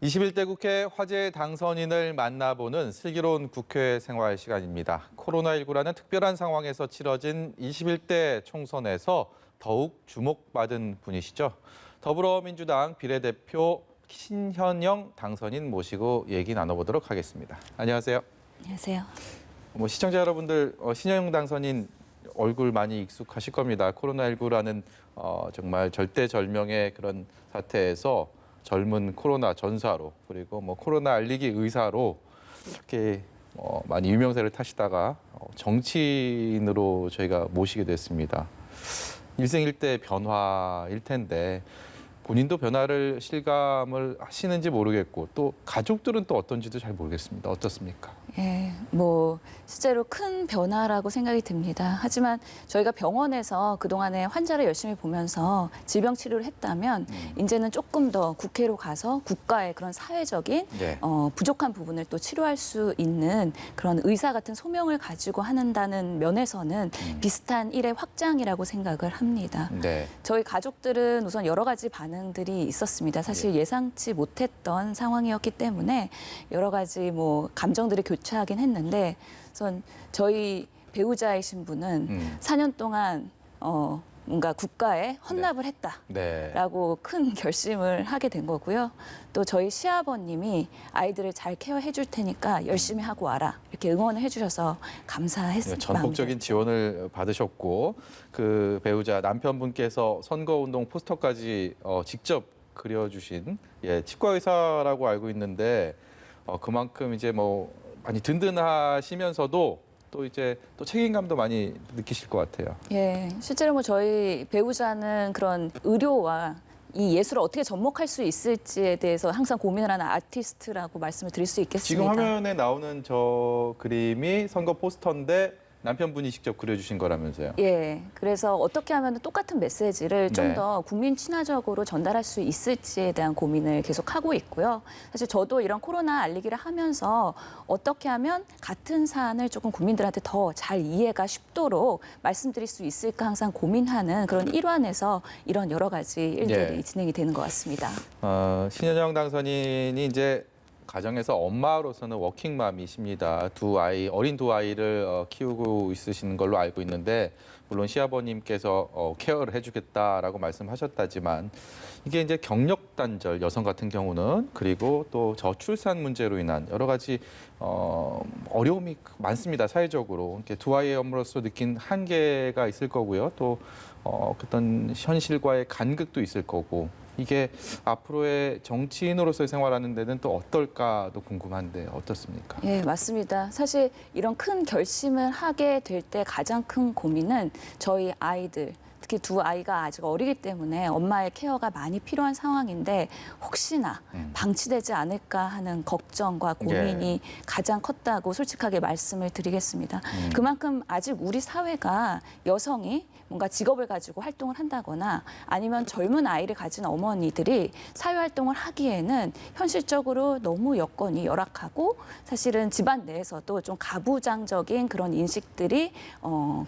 21대 국회 화제 당선인을 만나보는 슬기로운 국회 생활 시간입니다. 코로나19라는 특별한 상황에서 치러진 21대 총선에서 더욱 주목받은 분이시죠. 더불어민주당 비례대표 신현영 당선인 모시고 얘기 나눠보도록 하겠습니다. 안녕하세요. 안녕하세요. 시청자 여러분들 신현영 당선인 얼굴 많이 익숙하실 겁니다. 코로나19라는 정말 절대절명의 그런 사태에서 젊은 코로나 전사로 그리고 코로나 알리기 의사로 이렇게 많이 유명세를 타시다가 정치인으로 저희가 모시게 됐습니다. 일생일대 변화일 텐데 본인도 변화를 실감을 하시는지 모르겠고 또 가족들은 또 어떤지도 잘 모르겠습니다. 어떻습니까? 예, 실제로 큰 변화라고 생각이 듭니다. 하지만 저희가 병원에서 그동안에 환자를 열심히 보면서 질병 치료를 했다면 이제는 조금 더 국회로 가서 국가의 그런 사회적인 네. 부족한 부분을 또 치료할 수 있는 그런 의사 같은 소명을 가지고 한다는 면에서는 비슷한 일의 확장이라고 생각을 합니다. 네. 저희 가족들은 우선 여러 가지 반응들이 있었습니다. 사실 예상치 못했던 상황이었기 때문에 여러 가지 감정들이 교차하긴 했는데 우선 저희 배우자이신 분은 4년 동안 뭔가 국가에 헌납을 했다라고 큰 결심을 하게 된 거고요. 또 저희 시아버님이 아이들을 잘 케어해 줄 테니까 열심히 하고 와라 이렇게 응원을 해주셔서 감사했습니다. 전폭적인 지원을 받으셨고 그 배우자 남편분께서 선거운동 포스터까지 직접 그려주신 치과 의사라고 알고 있는데 그만큼 이제 많이 든든하시면서도 또 책임감도 많이 느끼실 것 같아요. 예, 실제로 저희 배우자는 그런 의료와 이 예술을 어떻게 접목할 수 있을지에 대해서 항상 고민을 하는 아티스트라고 말씀을 드릴 수 있겠습니다. 지금 화면에 나오는 저 그림이 선거 포스터인데 남편분이 직접 그려주신 거라면서요? 예, 그래서 어떻게 하면 똑같은 메시지를 좀 더 국민 친화적으로 전달할 수 있을지에 대한 고민을 계속하고 있고요. 사실 저도 이런 코로나 알리기를 하면서 어떻게 하면 같은 사안을 조금 국민들한테 더 잘 이해가 쉽도록 말씀드릴 수 있을까 항상 고민하는 그런 일환에서 이런 여러 가지 일들이 진행이 되는 것 같습니다. 신현영 당선인이 이제 가정에서 엄마로서는 워킹맘이십니다. 어린 두 아이를 키우고 있으신 걸로 알고 있는데 물론 시아버님께서 케어를 해주겠다라고 말씀하셨다지만 이게 이제 경력 단절 여성 같은 경우는 그리고 또 저출산 문제로 인한 여러 가지 어려움이 많습니다. 사회적으로 이렇게 두 아이의 엄마로서 느낀 한계가 있을 거고요. 또 어떤 현실과의 간극도 있을 거고. 이게 앞으로의 정치인으로서의 생활하는 데는 또 어떨까도 궁금한데 어떻습니까? 예, 맞습니다. 사실 이런 큰 결심을 하게 될 때 가장 큰 고민은 저희 아이들, 특히 두 아이가 아직 어리기 때문에 엄마의 케어가 많이 필요한 상황인데 혹시나 방치되지 않을까 하는 걱정과 고민이 가장 컸다고 솔직하게 말씀을 드리겠습니다. 그만큼 아직 우리 사회가 여성이 뭔가 직업을 가지고 활동을 한다거나 아니면 젊은 아이를 가진 어머니들이 사회활동을 하기에는 현실적으로 너무 여건이 열악하고 사실은 집안 내에서도 좀 가부장적인 그런 인식들이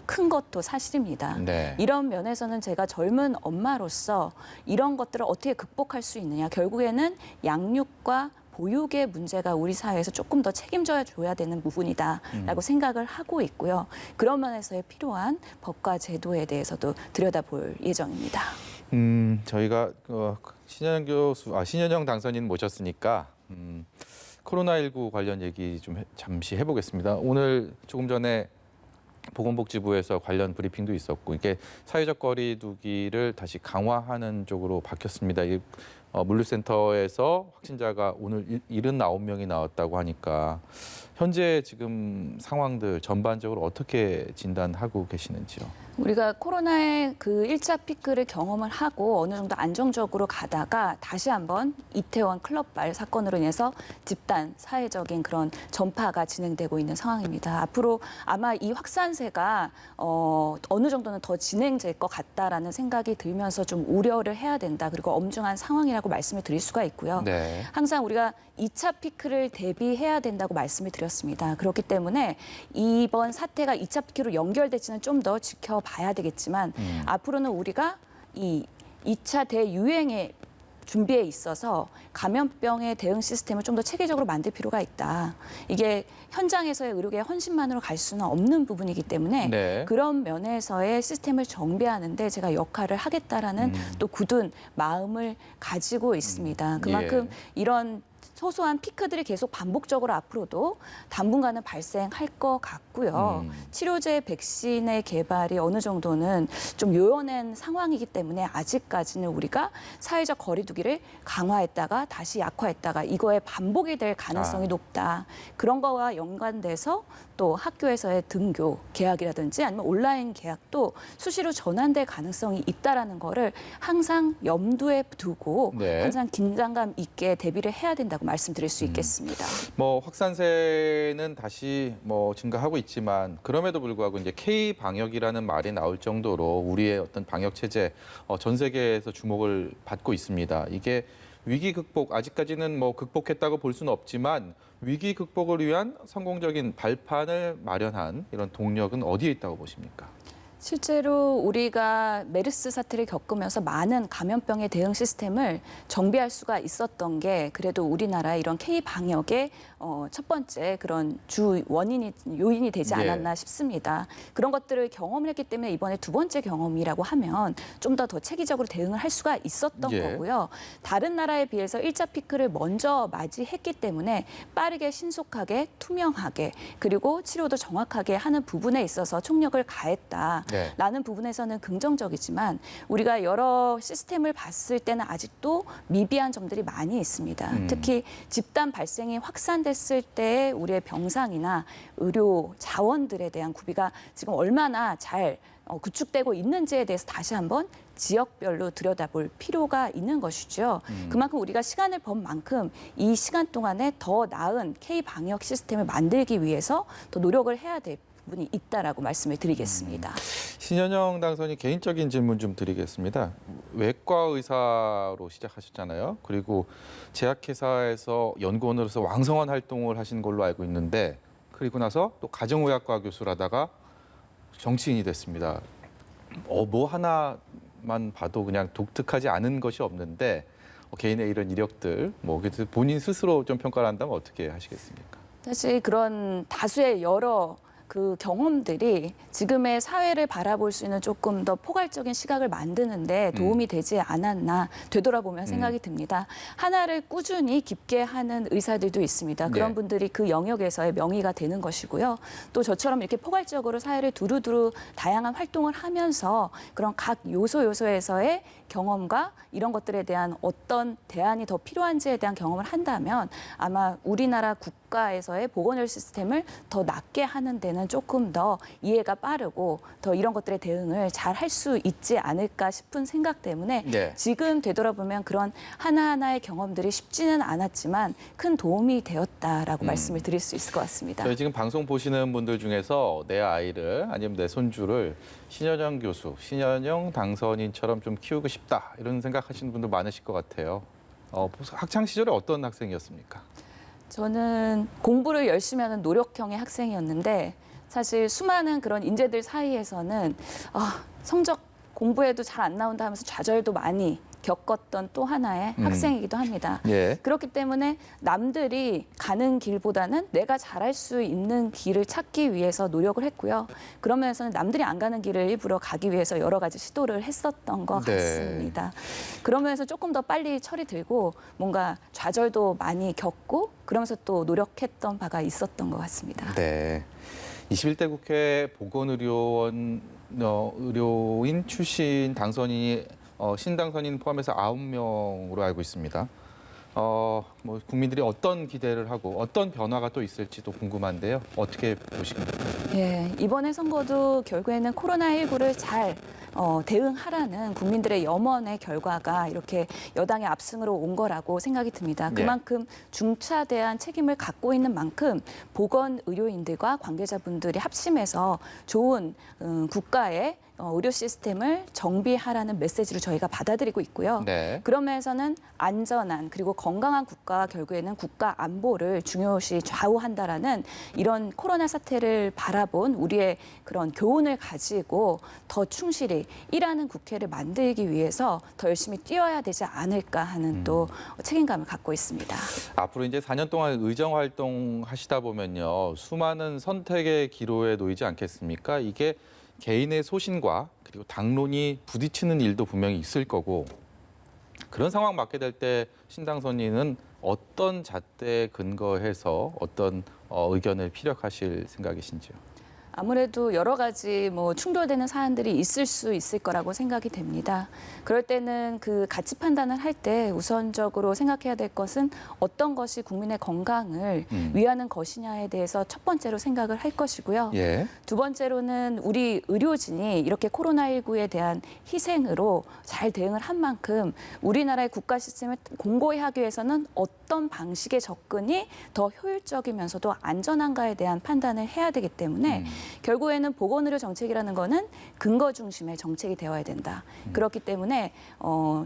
큰 것도 사실입니다. 네. 이런 면에서는 제가 젊은 엄마로서 이런 것들을 어떻게 극복할 수 있느냐. 결국에는 양육과 보육의 문제가 우리 사회에서 조금 더 책임져야 줘야 되는 부분이다라고 생각을 하고 있고요. 그런 면에서의 필요한 법과 제도에 대해서도 들여다볼 예정입니다. 저희가 신현영 당선인 모셨으니까 코로나19 관련 얘기 좀 잠시 해보겠습니다. 오늘 조금 전에 보건복지부에서 관련 브리핑도 있었고 이게 사회적 거리 두기를 다시 강화하는 쪽으로 바뀌었습니다. 물류센터에서 확진자가 오늘 79명이 나왔다고 하니까 현재 지금 상황들 전반적으로 어떻게 진단하고 계시는지요? 우리가 코로나의 그 1차 피크를 경험을 하고 어느 정도 안정적으로 가다가 다시 한번 이태원 클럽발 사건으로 인해서 집단 사회적인 그런 전파가 진행되고 있는 상황입니다. 앞으로 아마 이 확산세가 어느 정도는 더 진행될 것 같다라는 생각이 들면서 좀 우려를 해야 된다. 그리고 엄중한 상황이라고 말씀을 드릴 수가 있고요. 네. 항상 우리가 2차 피크를 대비해야 된다고 말씀을 드렸습니다. 그렇기 때문에 이번 사태가 2차 피크로 연결될지는 좀 더 지켜봐야 되겠지만 앞으로는 우리가 이 2차 대유행의 준비에 있어서 감염병의 대응 시스템을 좀 더 체계적으로 만들 필요가 있다. 이게 현장에서의 의료계의 헌신만으로 갈 수는 없는 부분이기 때문에 네. 그런 면에서의 시스템을 정비하는데 제가 역할을 하겠다라는 또 굳은 마음을 가지고 있습니다. 그만큼 이런 소소한 피크들이 계속 반복적으로 앞으로도 당분간은 발생할 것 같고요. 치료제 백신의 개발이 어느 정도는 좀 요연한 상황이기 때문에 아직까지는 우리가 사회적 거리두기를 강화했다가 다시 약화했다가 이거의 반복이 될 가능성이 높다. 그런 거와 연관돼서 또 학교에서의 등교 개학이라든지 아니면 온라인 개학도 수시로 전환될 가능성이 있다라는 거를 항상 염두에 두고 네. 항상 긴장감 있게 대비를 해야 된다고 말씀드릴 수 있겠습니다. 뭐 확산세는 다시 뭐 증가하고 있지만 그럼에도 불구하고 이제 K 방역이라는 말이 나올 정도로 우리의 어떤 방역 체제 전 세계에서 주목을 받고 있습니다. 이게 위기 극복 아직까지는 뭐 극복했다고 볼 수는 없지만 위기 극복을 위한 성공적인 발판을 마련한 이런 동력은 어디에 있다고 보십니까? 실제로 우리가 메르스 사태를 겪으면서 많은 감염병의 대응 시스템을 정비할 수가 있었던 게 그래도 우리나라의 이런 K 방역의 첫 번째 그런 주 요인이 되지 않았나 싶습니다. 그런 것들을 경험을 했기 때문에 이번에 두 번째 경험이라고 하면 좀 더 체계적으로 대응을 할 수가 있었던 거고요. 다른 나라에 비해서 1차 피크를 먼저 맞이했기 때문에 빠르게 신속하게 투명하게 그리고 치료도 정확하게 하는 부분에 있어서 총력을 가했다. 네. 라는 부분에서는 긍정적이지만 우리가 여러 시스템을 봤을 때는 아직도 미비한 점들이 많이 있습니다. 특히 집단 발생이 확산됐을 때 우리의 병상이나 의료 자원들에 대한 구비가 지금 얼마나 잘 구축되고 있는지에 대해서 다시 한번 지역별로 들여다볼 필요가 있는 것이죠. 그만큼 우리가 시간을 번 만큼 이 시간 동안에 더 나은 K-방역 시스템을 만들기 위해서 더 노력을 해야 될 부분이 있다라고 말씀을 드리겠습니다. 신현영 당선인 개인적인 질문 좀 드리겠습니다. 외과 의사로 시작하셨잖아요. 그리고 제약회사에서 연구원으로서 왕성한 활동을 하신 걸로 알고 있는데 그리고 나서 또 가정의학과 교수를 하다가 정치인이 됐습니다. 뭐 하나만 봐도 그냥 독특하지 않은 것이 없는데 개인의 이런 이력들, 뭐 본인 스스로 좀 평가를 한다면 어떻게 하시겠습니까? 사실 그런 다수의 여러 그 경험들이 지금의 사회를 바라볼 수 있는 조금 더 포괄적인 시각을 만드는데 도움이 되지 않았나 되돌아보면 생각이 듭니다. 하나를 꾸준히 깊게 하는 의사들도 있습니다. 그런 네. 분들이 그 영역에서의 명의가 되는 것이고요. 또 저처럼 이렇게 포괄적으로 사회를 두루두루 다양한 활동을 하면서 그런 각 요소에서의 경험과 이런 것들에 대한 어떤 대안이 더 필요한지에 대한 경험을 한다면 아마 우리나라 국가에서의 보건의료 시스템을 더 낫게 하는 데는 조금 더 이해가 빠르고 더 이런 것들에 대응을 잘 할 수 있지 않을까 싶은 생각 때문에 네. 지금 되돌아보면 그런 하나하나의 경험들이 쉽지는 않았지만 큰 도움이 되었다라고 말씀을 드릴 수 있을 것 같습니다. 저희 지금 방송 보시는 분들 중에서 내 아이를 아니면 내 손주를 신현영 교수, 신현영 당선인처럼 좀 키우고 싶다 이런 생각하시는 분들 많으실 것 같아요. 학창 시절에 어떤 학생이었습니까? 저는 공부를 열심히 하는 노력형의 학생이었는데 사실 수많은 그런 인재들 사이에서는 성적 공부에도 잘 안 나온다 하면서 좌절도 많이 겪었던 또 하나의 학생이기도 합니다. 예. 그렇기 때문에 남들이 가는 길보다는 내가 잘할 수 있는 길을 찾기 위해서 노력을 했고요. 그런 면에서는 남들이 안 가는 길을 일부러 가기 위해서 여러 가지 시도를 했었던 것 네. 같습니다. 그런 면에서 조금 더 빨리 철이 들고 뭔가 좌절도 많이 겪고 그러면서 또 노력했던 바가 있었던 것 같습니다. 네. 21대 국회 의료인 출신 당선인이 신당선인 포함해서 9명으로 알고 있습니다. 뭐 국민들이 어떤 기대를 하고 어떤 변화가 또 있을지도 궁금한데요. 어떻게 보십니까? 예, 이번에 선거도 결국에는 코로나19를 잘 대응하라는 국민들의 염원의 결과가 이렇게 여당의 압승으로 온 거라고 생각이 듭니다. 네. 그만큼 중차대한 책임을 갖고 있는 만큼 보건 의료인들과 관계자분들이 합심해서 좋은 국가의 의료 시스템을 정비하라는 메시지로 저희가 받아들이고 있고요. 네. 그런 면에서는 안전한 그리고 건강한 국가가 결국에는 국가 안보를 중요시 좌우한다라는 이런 코로나 사태를 바라본 우리의 그런 교훈을 가지고 더 충실히 일하는 국회를 만들기 위해서 더 열심히 뛰어야 되지 않을까 하는 또 책임감을 갖고 있습니다. 앞으로 이제 4년 동안 의정 활동하시다 보면요. 수많은 선택의 기로에 놓이지 않겠습니까? 이게 개인의 소신과 그리고 당론이 부딪히는 일도 분명히 있을 거고 그런 상황 맞게 될 때 신당선인은 어떤 잣대에 근거해서 어떤 의견을 피력하실 생각이신지요? 아무래도 여러 가지 충돌되는 사안들이 있을 수 있을 거라고 생각이 됩니다. 그럴 때는 그 가치 판단을 할 때 우선적으로 생각해야 될 것은 어떤 것이 국민의 건강을 위하는 것이냐에 대해서 첫 번째로 생각을 할 것이고요. 예. 두 번째로는 우리 의료진이 이렇게 코로나19에 대한 희생으로 잘 대응을 한 만큼 우리나라의 국가 시스템을 공고히 하기 위해서는 어떤 방식의 접근이 더 효율적이면서도 안전한가에 대한 판단을 해야 되기 때문에 결국에는 보건의료 정책이라는 거는 근거 중심의 정책이 되어야 된다. 그렇기 때문에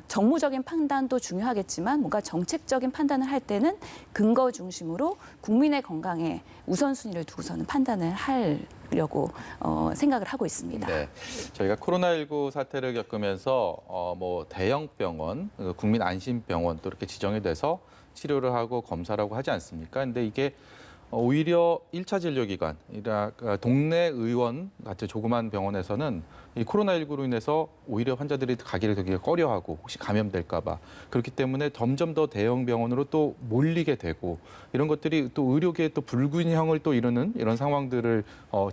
정무적인 판단도 중요하겠지만 뭔가 정책적인 판단을 할 때는 근거 중심으로 국민의 건강에 우선순위를 두고서는 판단을 하려고 생각을 하고 있습니다. 네, 저희가 코로나19 사태를 겪으면서 대형 병원, 국민 안심병원 또 이렇게 지정이 돼서 치료를 하고 검사를 하고 하지 않습니까? 근데 이게 오히려 1차 진료기관, 동네 의원 같은 조그만 병원에서는 이 코로나19로 인해서 오히려 환자들이 가기를 되게 꺼려하고 혹시 감염될까 봐 그렇기 때문에 점점 더 대형 병원으로 또 몰리게 되고 이런 것들이 또 의료계에 또 불균형을 또 이루는 이런 상황들을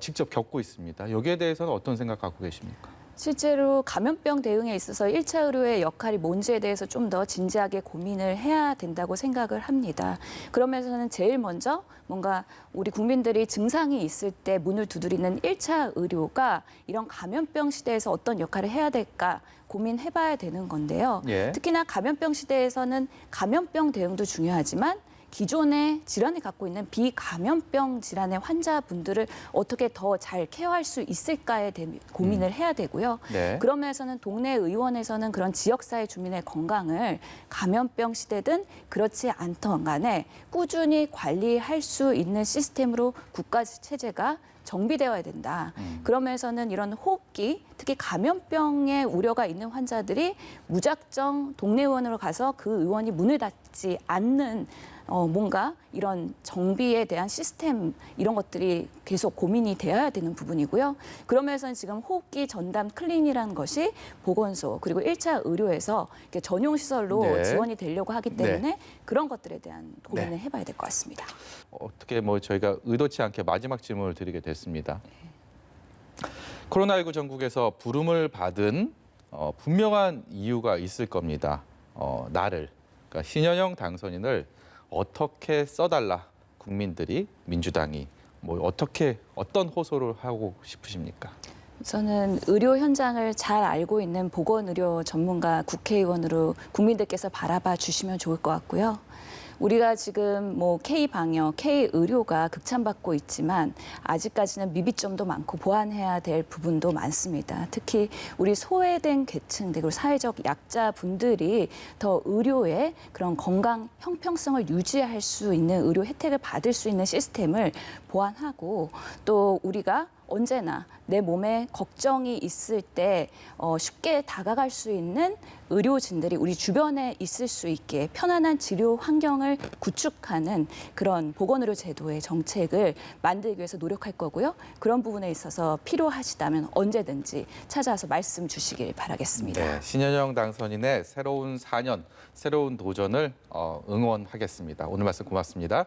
직접 겪고 있습니다. 여기에 대해서는 어떤 생각 갖고 계십니까? 실제로 감염병 대응에 있어서 1차 의료의 역할이 뭔지에 대해서 좀 더 진지하게 고민을 해야 된다고 생각을 합니다. 그러면서는 제일 먼저 뭔가 우리 국민들이 증상이 있을 때 문을 두드리는 1차 의료가 이런 감염병 시대에서 어떤 역할을 해야 될까 고민해봐야 되는 건데요. 예. 특히나 감염병 시대에서는 감염병 대응도 중요하지만 기존의 질환을 갖고 있는 비감염병 질환의 환자분들을 어떻게 더 잘 케어할 수 있을까에 대해 고민을 해야 되고요. 네. 그런 면에서는 동네 의원에서는 그런 지역사회 주민의 건강을 감염병 시대든 그렇지 않던 간에 꾸준히 관리할 수 있는 시스템으로 국가 체제가 정비되어야 된다. 그러면서는 이런 호흡기, 특히 감염병의 우려가 있는 환자들이 무작정 동네 의원으로 가서 그 의원이 문을 닫지 않는 뭔가 이런 정비에 대한 시스템 이런 것들이 계속 고민이 되어야 되는 부분이고요. 그러면서 지금 호흡기 전담 클린이라는 것이 보건소 그리고 1차 의료에서 이렇게 전용 시설로 네. 지원이 되려고 하기 때문에 네. 그런 것들에 대한 고민을 네. 해봐야 될 것 같습니다. 어떻게 저희가 의도치 않게 마지막 질문을 드리게 됐습니다. 코로나19 전국에서 부름을 받은 분명한 이유가 있을 겁니다. 나를, 그러니까 신현영 당선인을 어떻게 써달라 국민들이 민주당이 어떤 호소를 하고 싶으십니까? 저는 의료 현장을 잘 알고 있는 보건의료 전문가 국회의원으로 국민들께서 바라봐 주시면 좋을 것 같고요. 우리가 지금 K방역, K의료가 극찬받고 있지만 아직까지는 미비점도 많고 보완해야 될 부분도 많습니다. 특히 우리 소외된 계층 그리고 사회적 약자분들이 더 의료의 그런 건강 형평성을 유지할 수 있는 의료 혜택을 받을 수 있는 시스템을 보완하고 또 우리가 언제나 내 몸에 걱정이 있을 때 쉽게 다가갈 수 있는 의료진들이 우리 주변에 있을 수 있게 편안한 치료 환경을 구축하는 그런 보건의료 제도의 정책을 만들기 위해서 노력할 거고요. 그런 부분에 있어서 필요하시다면 언제든지 찾아와서 말씀 주시길 바라겠습니다. 네, 신현영 당선인의 새로운 4년, 새로운 도전을 응원하겠습니다. 오늘 말씀 고맙습니다.